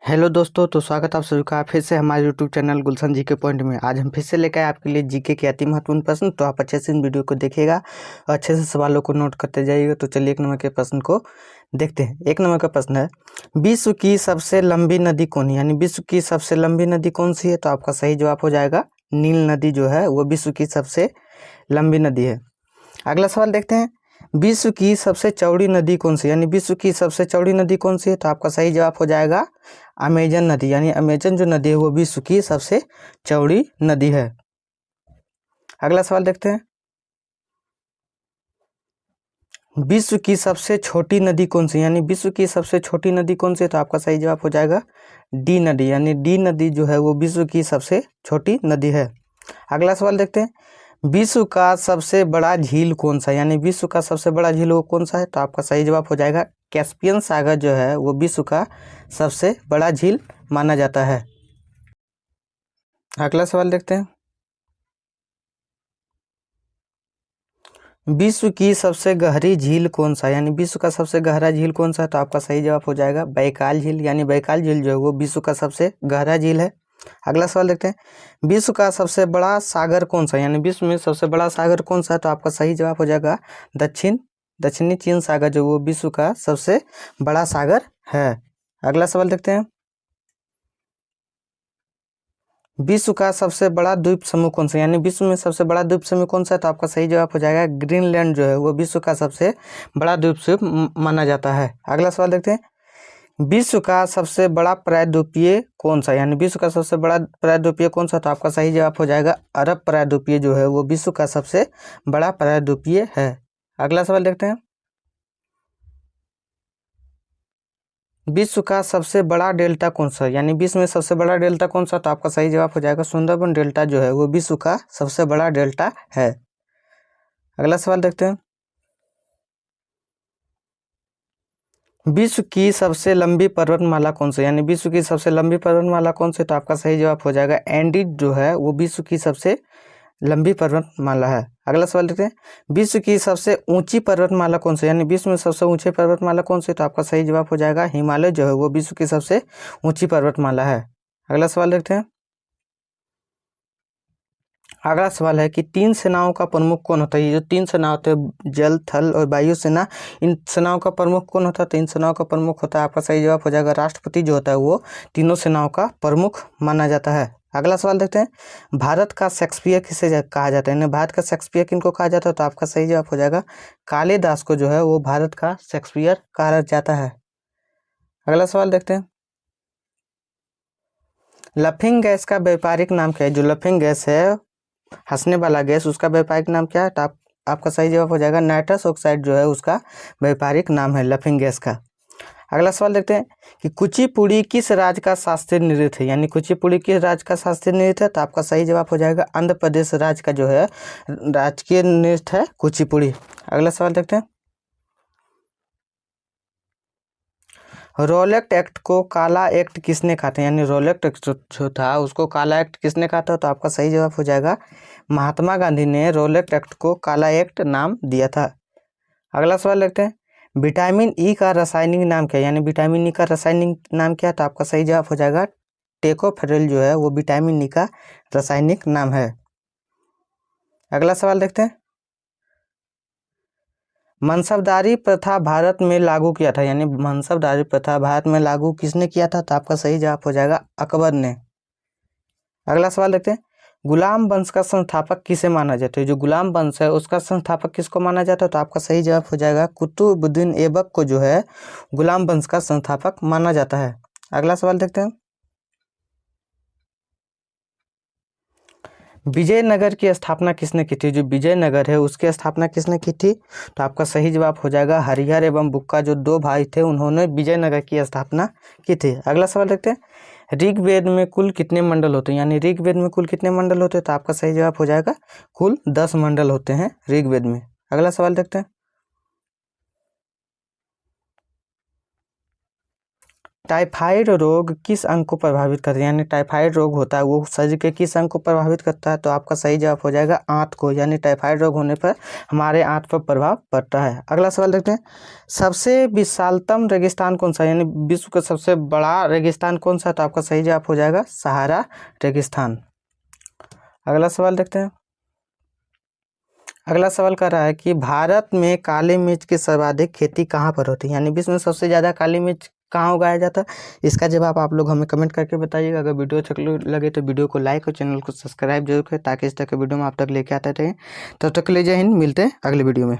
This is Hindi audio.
हेलो दोस्तों, तो स्वागत आप सभी का फिर से हमारे यूट्यूब चैनल गुलशन जी के पॉइंट में। आज हम फिर से लेकर आए आपके लिए जीके के अति महत्वपूर्ण प्रश्न। तो आप अच्छे से इन वीडियो को देखिएगा और अच्छे से सवालों को नोट करते जाइएगा। तो चलिए 1 नंबर के प्रश्न को देखते हैं। 1 नंबर का प्रश्न है, विश्व की सबसे लंबी नदी कौन है? यानी विश्व की सबसे लंबी नदी कौन सी है? तो आपका सही जवाब हो जाएगा नील नदी जो है वो विश्व की सबसे लंबी नदी है। अगला सवाल देखते हैं, विश्व की सबसे चौड़ी नदी कौन सी? यानी विश्व की सबसे चौड़ी नदी कौन सी है? तो आपका सही जवाब हो जाएगा अमेजन नदी। यानी अमेजन जो नदी है वो विश्व की सबसे चौड़ी नदी है। अगला सवाल देखते हैं, विश्व की सबसे छोटी नदी कौन सी? यानी विश्व की सबसे छोटी नदी कौन सी है? तो आपका सही जवाब हो जाएगा डी नदी। यानी डी नदी जो है वो विश्व की सबसे छोटी नदी है। अगला सवाल देखते हैं, विश्व का सबसे बड़ा झील कौन सा? यानी विश्व का सबसे बड़ा झील वो कौन सा है? तो आपका सही जवाब हो जाएगा कैस्पियन सागर जो है वो विश्व का सबसे बड़ा झील माना जाता है। अगला सवाल देखते हैं, विश्व की सबसे गहरी झील कौन सा? यानी विश्व का सबसे गहरा झील कौन सा है? तो आपका सही जवाब हो जाएगा बैकाल झील। यानी बैकाल झील जो है वो विश्व का सबसे गहरा झील है। अगला सवाल देखते हैं, विश्व का सबसे बड़ा सागर कौन सा? यानी विश्व में सबसे बड़ा सागर कौन सा है? तो आपका सही जवाब हो जाएगा दक्षिणी चीन सागर जो वो विश्व का सबसे बड़ा सागर है। अगला सवाल देखते हैं, विश्व का सबसे बड़ा द्वीप समूह कौन सा? यानी विश्व में सबसे बड़ा द्वीप समूह कौन सा है? तो आपका सही जवाब हो जाएगा ग्रीनलैंड जो है वो विश्व का सबसे बड़ा द्वीप समूह माना जाता है। अगला सवाल देखते हैं, विश्व का सबसे बड़ा प्रायद्वीपीय कौन सा? यानी विश्व का सबसे बड़ा प्रायद्वीपीय कौन सा? तो आपका सही जवाब हो जाएगा अरब प्रायद्वीपीय जो है वो विश्व का सबसे बड़ा प्रायद्वीपीय है। अगला सवाल देखते हैं, विश्व का सबसे बड़ा डेल्टा कौन सा? यानी विश्व में सबसे बड़ा डेल्टा कौन सा? तो आपका सही जवाब हो जाएगा सुंदरबन डेल्टा जो है वो विश्व का सबसे बड़ा डेल्टा है। अगला सवाल देखते हैं, विश्व की सबसे लंबी पर्वतमाला कौन सी? यानी विश्व की सबसे लंबी पर्वतमाला कौन सी? तो आपका सही जवाब हो जाएगा एंडीज जो है वो विश्व की सबसे लंबी पर्वतमाला है। अगला सवाल देखते हैं, विश्व की सबसे ऊंची पर्वतमाला कौन सी? यानी विश्व में सबसे ऊंची पर्वतमाला कौन सी? तो आपका सही जवाब हो जाएगा हिमालय जो है वो विश्व की सबसे ऊंची पर्वतमाला है। अगला सवाल देखते हैं, अगला सवाल है कि 3 सेनाओं का प्रमुख कौन होता है? ये जो 3 सेना होते हैं जल थल और वायु सेना, इन सेनाओं का प्रमुख कौन होता है? तो इन सेनाओं का प्रमुख होता है, आपका सही जवाब हो जाएगा राष्ट्रपति जो होता है वो तीनों सेनाओं का प्रमुख माना जाता है। अगला सवाल देखते हैं, भारत का शेक्सपियर किसे कहा जाता है? यानी भारत का शेक्सपियर किनको कहा जाता है? तो आपका सही जवाब हो जाएगा कालिदास को जो है वो भारत का शेक्सपियर कहा जाता है। अगला सवाल देखते हैं, लफिंग गैस का व्यापारिक नाम क्या है? जो लफिंग गैस है, हंसने वाला गैस, उसका व्यापारिक नाम क्या है? तो आपका सही जवाब हो जाएगा नाइट्रस ऑक्साइड जो है उसका व्यापारिक नाम है लफिंग गैस का। अगला सवाल देखते हैं कि कुचिपुड़ी किस राज्य का शास्त्रीय नृत्य है? यानी कुचिपुड़ी किस राज्य का शास्त्रीय नृत्य है? तो आपका सही जवाब हो जाएगा आंध्र प्रदेश राज्य का जो है राजकीय नृत्य है कुचिपुड़ी। अगला सवाल देखते हैं, रोलेक्ट एक्ट को काला एक्ट किसने कहा था? यानी रोलेक्ट एक्ट जो था उसको काला एक्ट किसने कहा था? तो आपका सही जवाब हो जाएगा महात्मा गांधी ने रोलेक्ट एक्ट को काला एक्ट नाम दिया था। अगला सवाल देखते हैं, विटामिन ई का रासायनिक नाम क्या है? यानी विटामिन ई का रासायनिक नाम क्या है? तो आपका सही जवाब हो जाएगा टेकोफेरेल जो है वो विटामिन ई का रासायनिक नाम है। अगला सवाल देखते हैं, मनसबदारी प्रथा भारत में लागू किया था? यानी मनसबदारी प्रथा भारत में लागू किसने किया था? तो आपका सही जवाब हो जाएगा अकबर ने। अगला सवाल देखते हैं, गुलाम वंश का संस्थापक किसे माना जाता है? जो गुलाम वंश है उसका संस्थापक किसको माना जाता है? तो आपका सही जवाब हो जाएगा कुतुबुद्दीन ऐबक को जो है गुलाम वंश का संस्थापक माना जाता है। अगला सवाल देखते हैं, विजयनगर की स्थापना किसने की थी? जो विजयनगर है उसकी स्थापना किसने की थी? तो आपका सही जवाब हो जाएगा हरिहर एवं बुक्का जो 2 भाई थे उन्होंने विजयनगर की स्थापना की थी। अगला सवाल देखते हैं, ऋग्वेद में कुल कितने मंडल होते हैं? यानी ऋग्वेद में कुल कितने मंडल होते हैं? तो आपका सही जवाब हो जाएगा कुल 10 मंडल होते हैं ऋग्वेद में। अगला सवाल देखते हैं, टाइफाइड रोग किस अंग को प्रभावित करता है, यानी टाइफाइड रोग होता है वो शरीर के किस अंग को प्रभावित करता है, तो आपका सही जवाब हो जाएगा आंत को, यानी टाइफाइड रोग होने पर हमारे आंत पर प्रभाव पड़ता है। अगला सवाल देखते हैं, सबसे विशालतम रेगिस्तान कौन सा है, यानी विश्व का सबसे बड़ा रेगिस्तान कौन सा है, तो आपका सही जवाब हो जाएगा सहारा रेगिस्तान। अगला सवाल देखते हैं, अगला सवाल कर रहा है कि भारत में काली मिर्च की सर्वाधिक खेती कहाँ पर होती है, यानी विश्व में सबसे ज़्यादा काली मिर्च कहाँ उगाया जाता है। इसका जवाब आप लोग हमें कमेंट करके बताइएगा। अगर वीडियो अच्छा लगे तो वीडियो को लाइक और चैनल को सब्सक्राइब जरूर करें, ताकि इस तरह के वीडियो में आप तक लेके आते रहें। तब तक के लिए जय हिंद, मिलते हैं अगले वीडियो में।